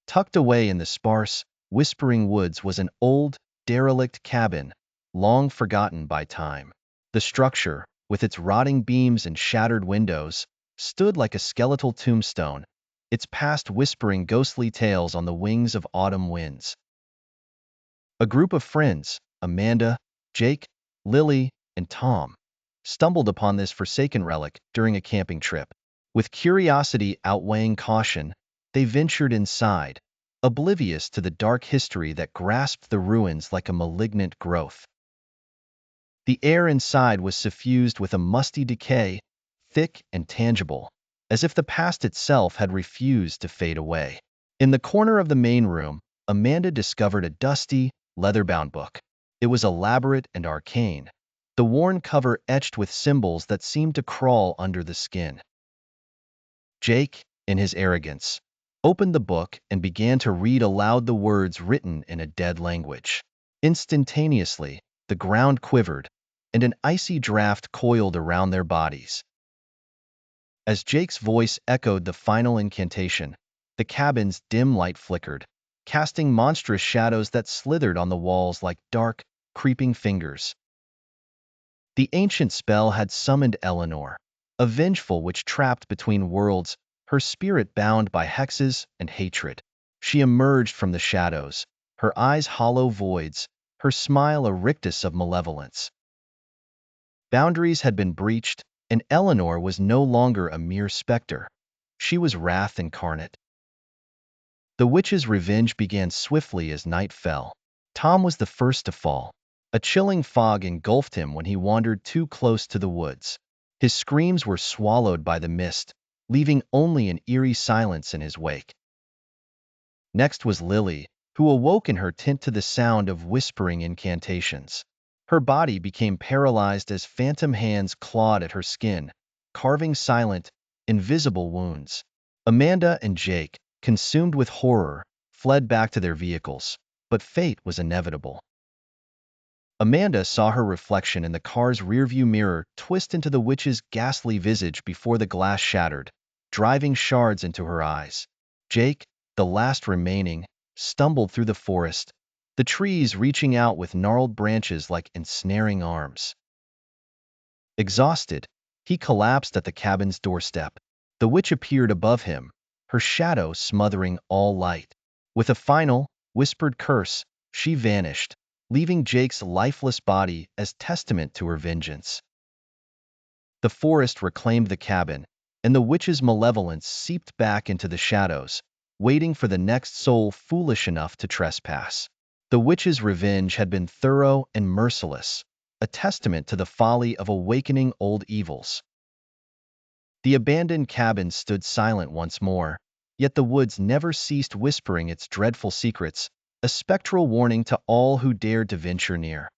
Tucked away in the sparse, whispering woods was an old, derelict cabin, long forgotten by time. The structure, with its rotting beams and shattered windows, stood like a skeletal tombstone, its past whispering ghostly tales on the wings of autumn winds. A group of friends, Amanda, Jake, Lily, and Tom, stumbled upon this forsaken relic during a camping trip. With curiosity outweighing caution, they ventured inside, oblivious to the dark history that grasped the ruins like a malignant growth. The air inside was suffused with a musty decay, thick and tangible, as if the past itself had refused to fade away. In the corner of the main room, Amanda discovered a dusty, leather-bound book. It was elaborate and arcane, the worn cover etched with symbols that seemed to crawl under the skin. Jake, in his arrogance, opened the book and began to read aloud the words written in a dead language. Instantaneously, the ground quivered, and an icy draft coiled around their bodies. As Jake's voice echoed the final incantation, the cabin's dim light flickered, casting monstrous shadows that slithered on the walls like dark, creeping fingers. The ancient spell had summoned Eleanor, a vengeful witch trapped between worlds, her spirit bound by hexes and hatred. She emerged from the shadows, her eyes hollow voids, her smile a rictus of malevolence. Boundaries had been breached, and Eleanor was no longer a mere specter. She was wrath incarnate. The witch's revenge began swiftly as night fell. Tom was the first to fall. A chilling fog engulfed him when he wandered too close to the woods. His screams were swallowed by the mist, leaving only an eerie silence in his wake. Next was Lily, who awoke in her tent to the sound of whispering incantations. Her body became paralyzed as phantom hands clawed at her skin, carving silent, invisible wounds. Amanda and Jake, consumed with horror, fled back to their vehicles, but fate was inevitable. Amanda saw her reflection in the car's rearview mirror twist into the witch's ghastly visage before the glass shattered, driving shards into her eyes. Jake, the last remaining, stumbled through the forest, the trees reaching out with gnarled branches like ensnaring arms. Exhausted, he collapsed at the cabin's doorstep. The witch appeared above him, her shadow smothering all light. With a final, whispered curse, she vanished, leaving Jake's lifeless body as testament to her vengeance. The forest reclaimed the cabin, and the witch's malevolence seeped back into the shadows, waiting for the next soul foolish enough to trespass. The witch's revenge had been thorough and merciless, a testament to the folly of awakening old evils. The abandoned cabin stood silent once more, yet the woods never ceased whispering its dreadful secrets, a spectral warning to all who dared to venture near.